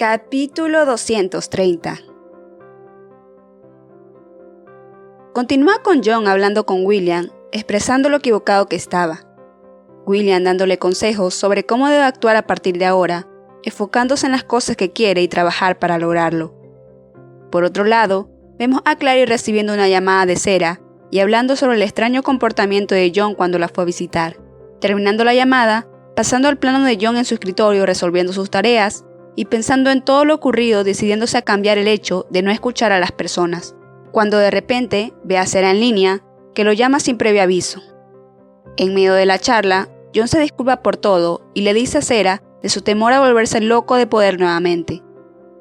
Capítulo 230. Continúa con John hablando con William, expresando lo equivocado que estaba. William dándole consejos sobre cómo debe actuar a partir de ahora, enfocándose en las cosas que quiere y trabajar para lograrlo. Por otro lado, vemos a Clary recibiendo una llamada de Sarah y hablando sobre el extraño comportamiento de John cuando la fue a visitar. Terminando la llamada, pasando al plano de John en su escritorio resolviendo sus tareas y pensando en todo lo ocurrido, decidiéndose a cambiar el hecho de no escuchar a las personas, cuando de repente ve a Sarah en línea, que lo llama sin previo aviso. En medio de la charla, John se disculpa por todo y le dice a Sarah de su temor a volverse loco de poder nuevamente,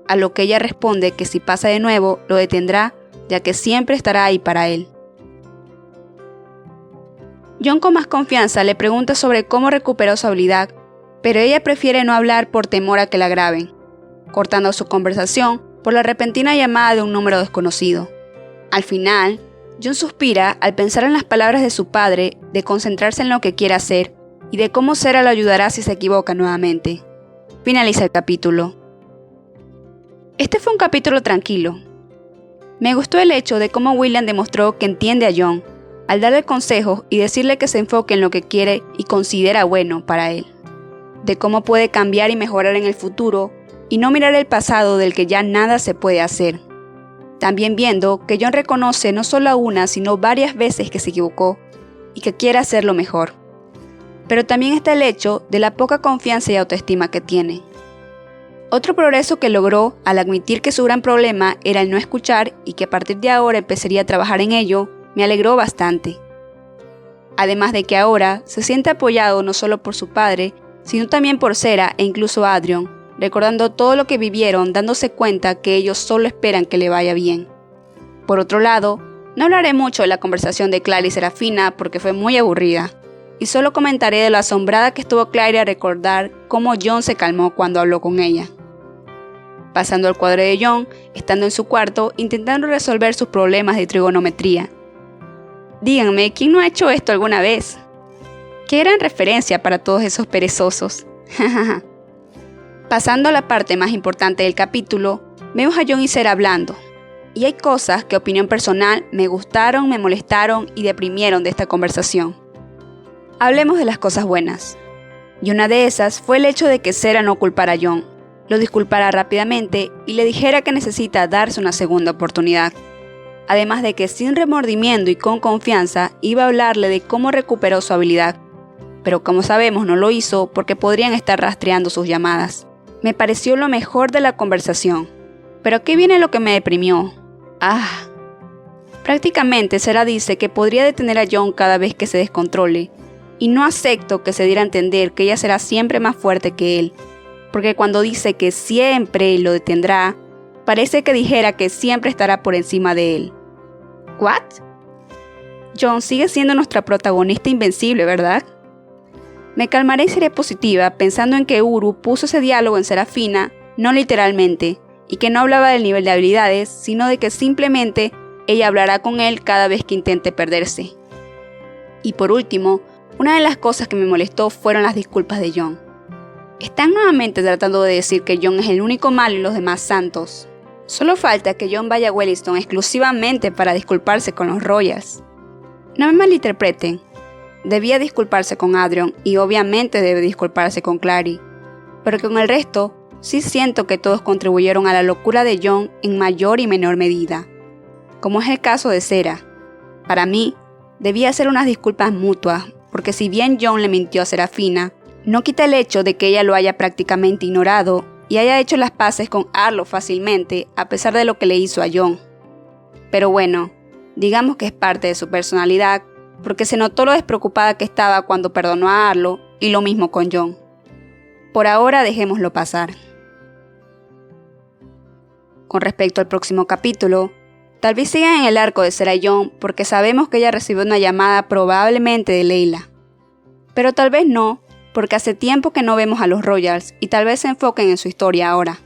a lo que ella responde que si pasa de nuevo lo detendrá, ya que siempre estará ahí para él. John con más confianza le pregunta sobre cómo recuperó su habilidad, pero ella prefiere no hablar por temor a que la graben, cortando su conversación por la repentina llamada de un número desconocido. Al final, John suspira al pensar en las palabras de su padre de concentrarse en lo que quiere hacer y de cómo Sarah lo ayudará si se equivoca nuevamente. Finaliza el capítulo. Este fue un capítulo tranquilo. Me gustó el hecho de cómo William demostró que entiende a John, al darle consejos y decirle que se enfoque en lo que quiere y considera bueno para él, de cómo puede cambiar y mejorar en el futuro y no mirar el pasado del que ya nada se puede hacer. También viendo que John reconoce no solo una sino varias veces que se equivocó y que quiere hacerlo mejor. Pero también está el hecho de la poca confianza y autoestima que tiene. Otro progreso que logró al admitir que su gran problema era el no escuchar y que a partir de ahora empezaría a trabajar en ello, me alegró bastante. Además de que ahora se siente apoyado no solo por su padre, sino también por Sarah e incluso Adrian, recordando todo lo que vivieron, dándose cuenta que ellos solo esperan que le vaya bien. Por otro lado, no hablaré mucho de la conversación de Clary y Serafina porque fue muy aburrida, y solo comentaré de lo asombrada que estuvo Clary a recordar cómo John se calmó cuando habló con ella. Pasando al cuadro de John, estando en su cuarto, intentando resolver sus problemas de trigonometría. Díganme, ¿quién no ha hecho esto alguna vez? Qué gran referencia para todos esos perezosos. Pasando a la parte más importante del capítulo, vemos a John y Sarah hablando. Y hay cosas que, opinión personal, me gustaron, me molestaron y deprimieron de esta conversación. Hablemos de las cosas buenas. Y una de esas fue el hecho de que Sarah no culpara a John, lo disculpara rápidamente y le dijera que necesita darse una segunda oportunidad. Además de que sin remordimiento y con confianza iba a hablarle de cómo recuperó su habilidad. Pero como sabemos no lo hizo porque podrían estar rastreando sus llamadas. Me pareció lo mejor de la conversación. Pero aquí viene lo que me deprimió. Prácticamente Sarah dice que podría detener a John cada vez que se descontrole. Y no acepto que se diera a entender que ella será siempre más fuerte que él. Porque cuando dice que siempre lo detendrá, parece que dijera que siempre estará por encima de él. ¿What? John sigue siendo nuestra protagonista invencible, ¿verdad? Me calmaré y seré positiva pensando en que Uru puso ese diálogo en Serafina, no literalmente, y que no hablaba del nivel de habilidades, sino de que simplemente ella hablará con él cada vez que intente perderse. Y por último, una de las cosas que me molestó fueron las disculpas de John. Están nuevamente tratando de decir que John es el único malo y los demás santos. Solo falta que John vaya a Wellington exclusivamente para disculparse con los Royals. No me malinterpreten. Debía disculparse con Adrian y obviamente debe disculparse con Clary. Pero con el resto, sí siento que todos contribuyeron a la locura de John en mayor y menor medida. Como es el caso de Sarah. Para mí, debía ser unas disculpas mutuas, porque si bien John le mintió a Serafina, no quita el hecho de que ella lo haya prácticamente ignorado y haya hecho las paces con Arlo fácilmente a pesar de lo que le hizo a John. Pero bueno, digamos que es parte de su personalidad, porque se notó lo despreocupada que estaba cuando perdonó a Arlo y lo mismo con John. Por ahora dejémoslo pasar. Con respecto al próximo capítulo, tal vez sigan en el arco de Sarah y John porque sabemos que ella recibió una llamada probablemente de Layla. Pero tal vez no, porque hace tiempo que no vemos a los Royals y tal vez se enfoquen en su historia ahora.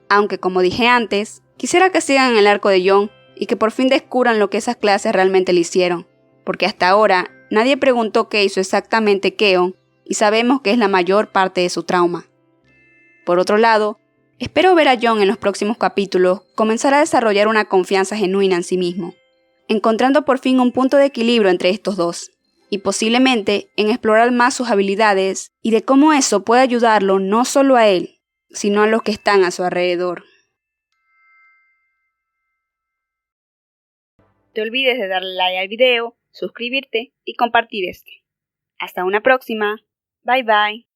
Aunque como dije antes, quisiera que sigan en el arco de John y que por fin descubran lo que esas clases realmente le hicieron, porque hasta ahora nadie preguntó qué hizo exactamente Keon y sabemos que es la mayor parte de su trauma. Por otro lado, Espero ver a John en los próximos capítulos comenzar a desarrollar una confianza genuina en sí mismo, encontrando por fin un punto de equilibrio entre estos dos, y posiblemente en explorar más sus habilidades y de cómo eso puede ayudarlo no solo a él, sino a los que están a su alrededor. No te olvides de darle like al video, suscribirte y compartir este. Hasta una próxima. Bye bye.